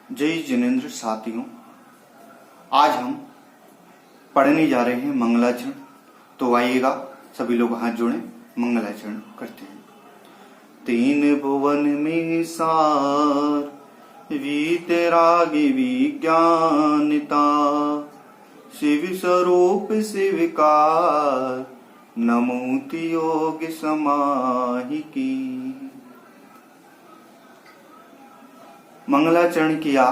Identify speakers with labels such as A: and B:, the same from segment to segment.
A: जय जिनेन्द्र साथियों, आज हम पढ़ने जा रहे हैं मंगलाचरण। तो आइएगा सभी लोग हाथ जोड़ें, मंगलाचरण करते हैं। तीन भुवन में सार, वीतरागी विज्ञानता, शिव स्वरूप शिवकार, नमोति योग समाहिकी। मंगलाचरण किया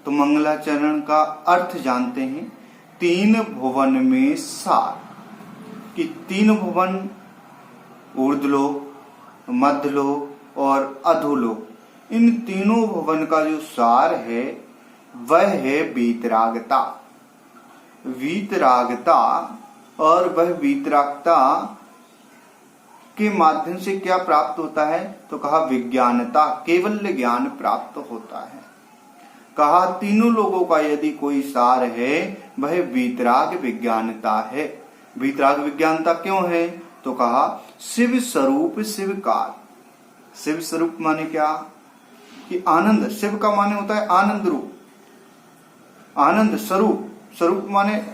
A: तो मंगलाचरण का अर्थ जानते हैं। तीन भुवन में सार, कि तीन भुवन ऊर्ध्वलोक, मध्यलोक और अधोलोक, इन तीनों भुवन का जो सार है वह है वीतरागता। वीतरागता और वह वीतरागता के माध्यम से क्या प्राप्त होता है? तो कहा विज्ञानता, केवल ज्ञान प्राप्त होता है। कहा तीनों लोगों का यदि कोई सार है वह वीतराग विज्ञानता है। वीतराग विज्ञानता क्यों है? तो कहा शिव स्वरूप शिवकार। शिव स्वरूप माने क्या? कि आनंद। शिव का माने होता है आनंद रूप, आनंद स्वरूप। स्वरूप माने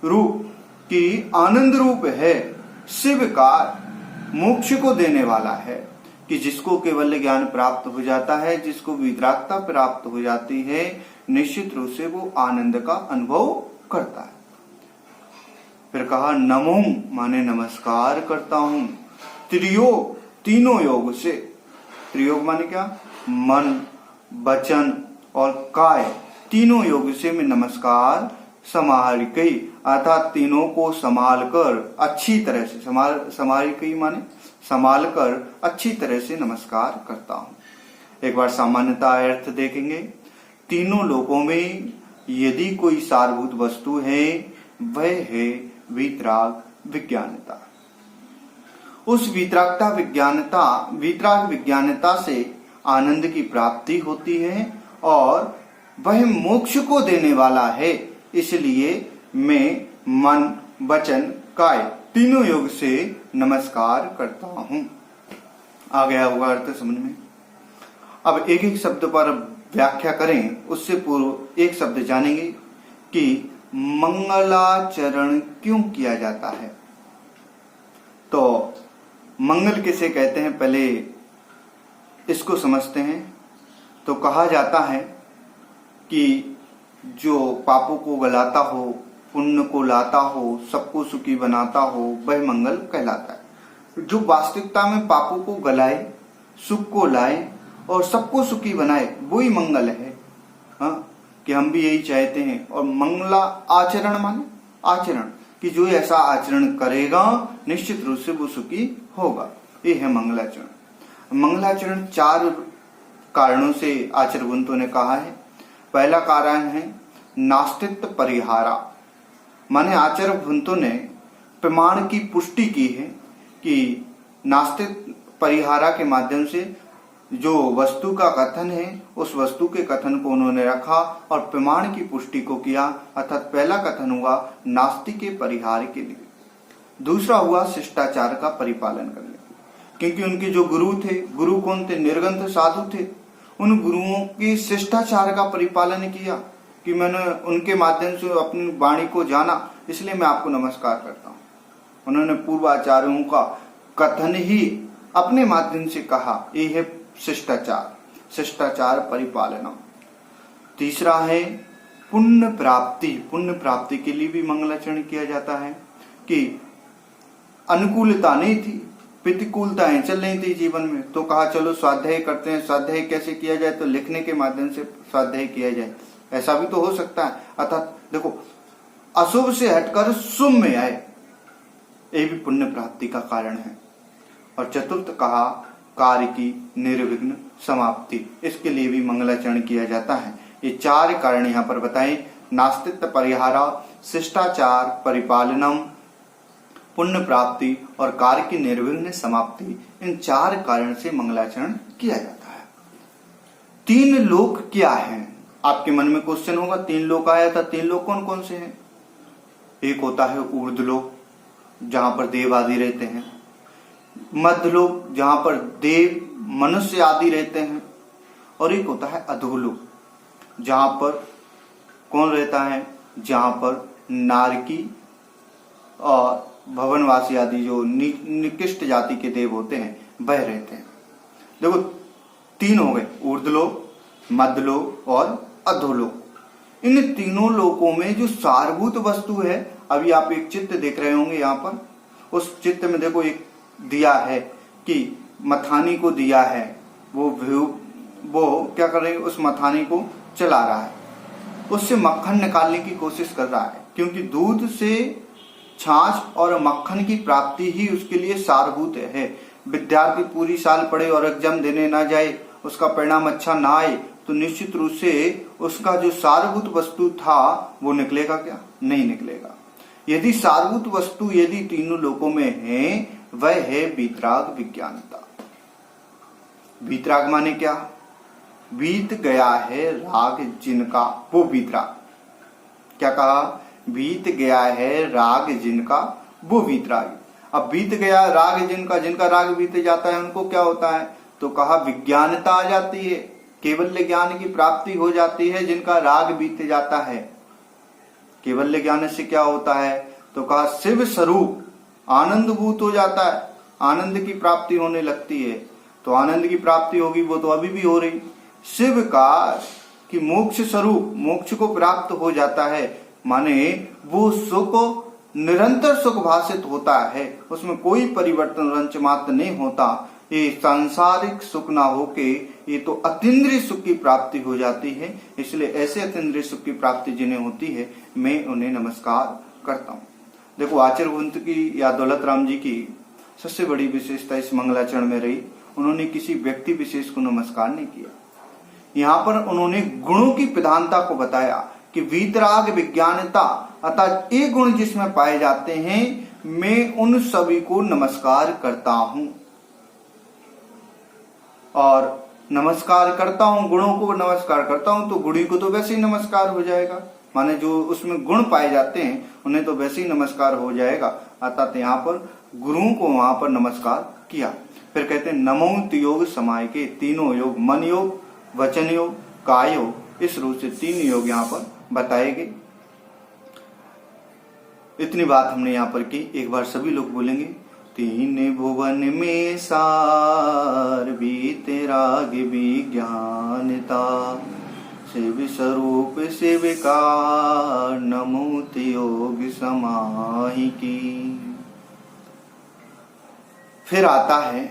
A: रूप, कि आनंद रूप है। शिवकार, मोक्ष को देने वाला है, कि जिसको केवल ज्ञान प्राप्त हो जाता है, जिसको वितरागता प्राप्त हो जाती है, निश्चित रूप से वो आनंद का अनुभव करता है। फिर कहा नमो माने नमस्कार करता हूं। त्रियोग, तीनों योग से। त्रियोग माने क्या? मन, वचन और काय, तीनों योग से मैं नमस्कार समाहिकई, अर्थात तीनों को संभाल कर अच्छी तरह से, समाहिकई माने संभाल कर अच्छी तरह से नमस्कार करता हूं। एक बार सामान्यता अर्थ देखेंगे। तीनों लोकों में यदि कोई सारभूत वस्तु है वह है वीतराग विज्ञानता। उस वीतराग विज्ञानता से आनंद की प्राप्ति होती है और वह मोक्ष को देने वाला है। इसलिए मैं मन, वचन, काय तीनों योग से नमस्कार करता हूं। आ गया होगा अर्थ समझ में। अब एक एक शब्द पर व्याख्या करें, उससे पूर्व एक शब्द जानेंगे कि मंगलाचरण क्यों किया जाता है। तो मंगल किसे कहते हैं, पहले इसको समझते हैं। तो कहा जाता है कि जो पापों को गलाता हो, पुण्य को लाता हो, सबको सुखी बनाता हो, वह मंगल कहलाता है। जो वास्तविकता में पापों को गलाए, सुख को लाए और सबको सुखी बनाए, वही मंगल है। हाँ, कि हम भी यही चाहते हैं। और मंगला आचरण माने आचरण, कि जो ऐसा आचरण करेगा निश्चित रूप से वो सुखी होगा। ये है मंगलाचरण। मंगलाचरण चार कारणों से आचार्यवंतों ने कहा है। पहला कारण है नास्तित्व परिहारा, माने आचार्यवंतों ने प्रमाण की पुष्टि की है कि नास्तित्व परिहारा के माध्यम से जो वस्तु का कथन है उस वस्तु के कथन को उन्होंने रखा और प्रमाण की पुष्टि को किया। अर्थात पहला कथन हुआ नास्ति के परिहार के लिए, दूसरा हुआ शिष्टाचार का परिपालन करने के लिए, क्योंकि उनके जो गुरु थे, गुरु कौन थे? निर्ग्रंथ साधु थे। उन गुरुओं की शिष्टाचार का परिपालन किया कि मैंने उनके माध्यम से अपनी वाणी को जाना, इसलिए मैं आपको नमस्कार करता हूं। उन्होंने पूर्वाचार्यों का कथन ही अपने माध्यम से कहा। ये है शिष्टाचार, शिष्टाचार परिपालना। तीसरा है पुण्य प्राप्ति। पुण्य प्राप्ति के लिए भी मंगलाचरण किया जाता है कि अनुकूलता नहीं थी, प्रतिकूलताएं चल रही थी जीवन में, तो कहा चलो स्वाध्याय करते हैं। स्वाध्याय कैसे किया जाए? तो लिखने के माध्यम से स्वाध्याय किया जाए। ऐसा भी तो हो सकता है। अर्थात देखो, अशुभ से हटकर शुभ में आए, ये भी पुण्य प्राप्ति का कारण है। और चतुर्थ कहा कार्य की निर्विघ्न समाप्ति, इसके लिए भी मंगलाचरण किया जाता है। ये चार कारण यहाँ पर बताएं। नास्तित्व परिहारा, शिष्टाचार परिपालनम, पुण्य प्राप्ति और कार्य की निर्विघ्न समाप्ति, इन चार कारण से मंगलाचरण किया जाता है। तीन लोक क्या हैं? आपके मन में क्वेश्चन होगा, तीन लोक आया था, तीन लोक कौन कौन से हैं? एक होता है ऊर्ध्वलोक, जहां पर देव आदि रहते हैं। मध्यलोक, जहां पर देव मनुष्य आदि रहते हैं। और एक होता है अधोलोक, जहां पर कौन रहता है, जहां पर नारकी और भवनवासी आदि जो निकृष्ट जाति के देव होते हैं वह रहते हैं। देखो तीन हो गए, ऊर्ध्वलोक, मध्यलोक और अधोलोक। इन तीनों लोकों में जो सारभूत वस्तु है, अभी आप एक चित्र देख रहे होंगे यहाँ पर, उस चित्र में देखो एक दिया है कि मथानी को दिया है, वो क्या कर रहे हैं, उस मथानी को चला रहा है, उससे मक्खन निकालने की कोशिश कर रहा है, क्योंकि दूध से छाछ और मक्खन की प्राप्ति ही उसके लिए सारभूत है। विद्यार्थी पूरी साल पढ़े और एग्जाम देने ना जाए, उसका परिणाम अच्छा ना आए, तो निश्चित रूप से उसका जो सारभूत वस्तु था वो निकलेगा क्या? नहीं निकलेगा। यदि सारभूत वस्तु यदि तीनों लोकों में है, वह है वीतराग विज्ञानता। वीतराग माने क्या? बीत गया है राग जिनका, वो वीतराग। क्या कहा? बीत गया है राग जिनका, वो वीतराग। अब बीत गया राग जिनका, जिनका राग बीते जाता है उनको क्या होता है? तो कहा विज्ञानता आ जाती है, केवल्य ज्ञान की प्राप्ति हो जाती है जिनका राग बीते जाता है। केवल्य ज्ञान से क्या होता है? तो कहा शिव स्वरूप आनंदभूत हो जाता है, आनंद की प्राप्ति होने लगती है। तो आनंद की प्राप्ति होगी, वो तो अभी भी हो रही। शिव का कि मोक्ष स्वरूप, मोक्ष को प्राप्त हो जाता है, माने वो सुख निरंतर सुख भाषित होता है, उसमें कोई परिवर्तन रंच मात्र नहीं होता। ये सांसारिक सुख ना होके ये तो अतीन्द्रिय सुख की प्राप्ति हो जाती है। इसलिए ऐसे अतीन्द्रिय सुख की प्राप्ति जिन्हें होती है, मैं उन्हें नमस्कार करता हूँ। देखो आचार्य भगवंत की या दौलत राम जी की सबसे बड़ी विशेषता इस मंगलाचरण में रही, उन्होंने किसी व्यक्ति विशेष को नमस्कार नहीं किया। यहाँ पर उन्होंने गुणों की प्रधानता को बताया कि वीतराग विज्ञानता, अर्थात ये गुण जिसमें पाए जाते हैं, मैं उन सभी को नमस्कार करता हूं। और नमस्कार करता हूं, गुणों को नमस्कार करता हूं, तो गुणी को तो वैसे ही नमस्कार हो जाएगा, माने जो उसमें गुण पाए जाते हैं उन्हें तो वैसे ही नमस्कार हो जाएगा। अर्थात यहाँ पर गुरुओं को वहां पर नमस्कार किया। फिर कहते हैं नमो योग समाय के, तीनों योग, मन योग, वचन योग, काय योग, इस रूप से तीन योग यहाँ पर बताए गए। इतनी बात हमने यहाँ पर की, एक बार सभी लोग बोलेंगे। तीन भुवन में सार वीतराग विज्ञानता, शिव स्वरूप शिवकार नमो योग समाहि की। फिर आता है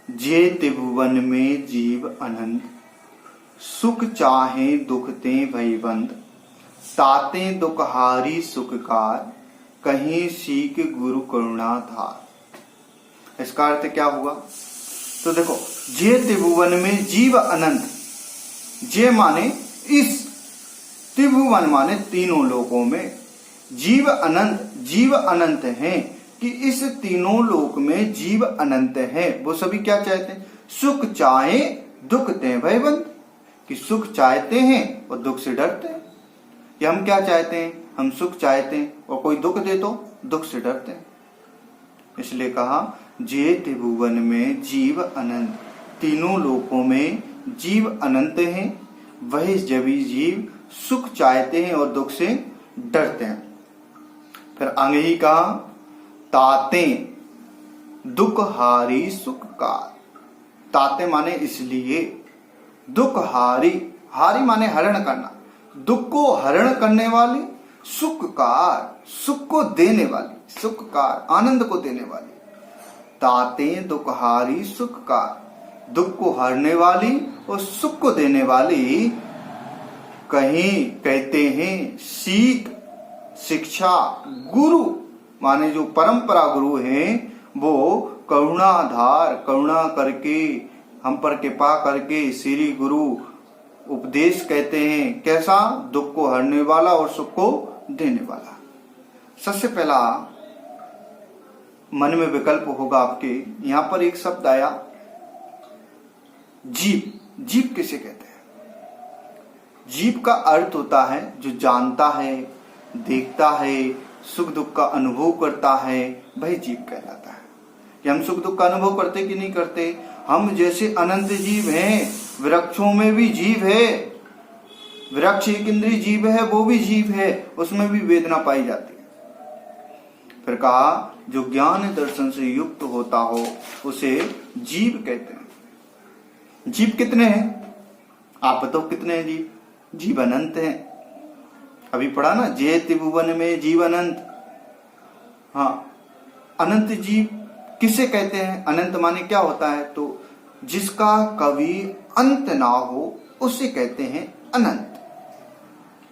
A: जे त्रिभुवन में जीव अनंत, सुख चाहे दुख ते भयबंद, ताते दुखहारी सुखकार, कहीं सीख गुरु करुणा धार। इसका अर्थ क्या हुआ? तो देखो, जे त्रिभुवन में जीव अनंत, जे माने इस, त्रिभुवन माने तीनों लोकों में, जीव अनंत, जीव अनंत हैं कि इस तीनों लोक में जीव अनंत है। वो सभी क्या चाहते हैं? सुख चाहे दुख ते भयबंद, कि सुख चाहते हैं और दुख से डरते हैं। कि हम क्या चाहते हैं? हम सुख चाहते हैं और कोई दुख दे तो दुख से डरते हैं। इसलिए कहा जे त्रिभुवन में जीव अनंत, तीनों लोकों में जीव अनंत हैं, वही जभी जीव सुख चाहते हैं और दुख से डरते हैं। फिर आगे ही कहा ताते दुखहारी सुखकार। ताते माने इसलिए, दुखहारी, हारी माने हरण करना, दुख को हरण करने वाली, सुखकार, सुख को देने वाली, सुखकार आनंद को देने वाली। ताते दुखहारी सुखकार, दुख को हरने वाली और सुख को देने वाली। कहीं कहते हैं सीख, शिक्षा, गुरु माने जो परंपरा गुरु हैं, वो करुणाधार, करुणा करके हम पर कृपा करके श्री गुरु उपदेश कहते हैं। कैसा? दुख को हरने वाला और सुख को देने वाला। सबसे पहला मन में विकल्प होगा आपके, यहां पर एक शब्द आया जीव। जीव किसे कहते हैं? जीव का अर्थ होता है जो जानता है, देखता है, सुख दुख का अनुभव करता है, वही जीव कहलाता है। कि हम सुख दुख का अनुभव करते कि नहीं करते? हम जैसे अनंत जीव हैं, वृक्षों में भी जीव है, वृक्ष एक इंद्रिय जीव है, वो भी जीव है, उसमें भी वेदना पाई जाती है। फिर कहा जो ज्ञान दर्शन से युक्त होता हो उसे जीव कहते हैं। जीव कितने हैं? आप बताओ कितने हैं जीव? जीव अनंत हैं। अभी पढ़ा ना, जेति भुवन में जीव अनंत। हाँ, अनंत जीव किसे कहते हैं? अनंत माने क्या होता है? तो जिसका कभी अंत ना हो उसे कहते हैं अनंत।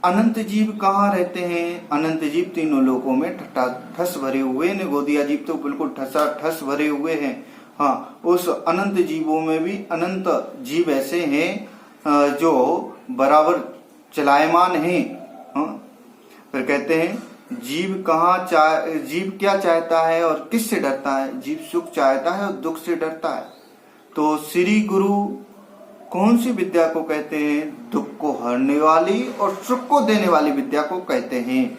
A: अनंत जीव कहाँ रहते हैं? अनंत जीव तीनों लोकों में ठस भरे हुए, निगोदिया जीव तो बिल्कुल ठसा ठस भरे हुए हैं। हाँ, उस अनंत जीवों में भी अनंत जीव ऐसे हैं जो बराबर चलायमान हैं। हाँ, फिर कहते हैं जीव क्या चाहता है और किससे डरता है? जीव सुख चाहता है और दुख से डरता है। तो श्री गुरु कौन सी विद्या को कहते हैं? दुख को हरने वाली और सुख को देने वाली विद्या को कहते हैं।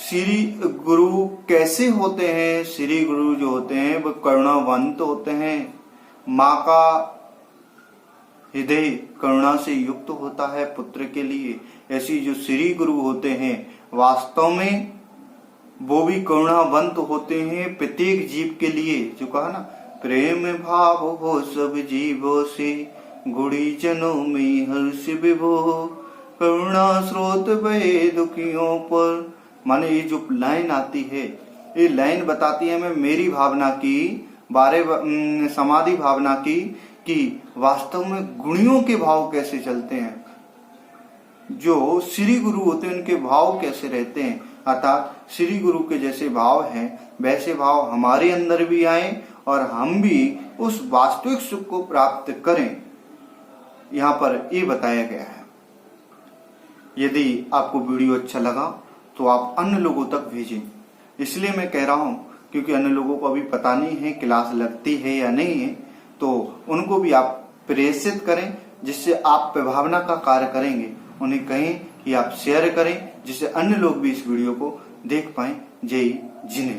A: श्री गुरु कैसे होते हैं? श्री गुरु जो होते हैं वो करुणावंत होते हैं। माँ का हृदय करुणा से युक्त होता है पुत्र के लिए। ऐसी जो श्री गुरु होते हैं वास्तव में वो भी करुणावंत होते हैं प्रत्येक जीव के लिए। जो कहा ना, प्रेम भाव हो सब जीवों से, गुड़ी जनों में हर्ष विभो, करुणा स्रोत बहे दुखियों पर। माने ये जो लाइन आती है, ये लाइन बताती है हमें मेरी भावना की समाधि भावना की, कि वास्तव में गुणियों के भाव कैसे चलते हैं। जो श्री गुरु होते हैं उनके भाव कैसे रहते हैं, अर्थात श्री गुरु के जैसे भाव हैं वैसे भाव हमारे अंदर भी आए और हम भी उस वास्तविक सुख को प्राप्त करें। यहाँ पर ये बताया गया है। यदि आपको वीडियो अच्छा लगा तो आप अन्य लोगों तक भेजें। इसलिए मैं कह रहा हूँ क्योंकि अन्य लोगों को अभी पता नहीं है क्लास लगती है या नहीं है, तो उनको भी आप प्रेषित करें जिससे आप प्रभावना का कार्य करेंगे। उन्हें कहें कि आप शेयर करें जिससे अन्य लोग भी इस वीडियो को देख पाएं। जय जिनेंद्र।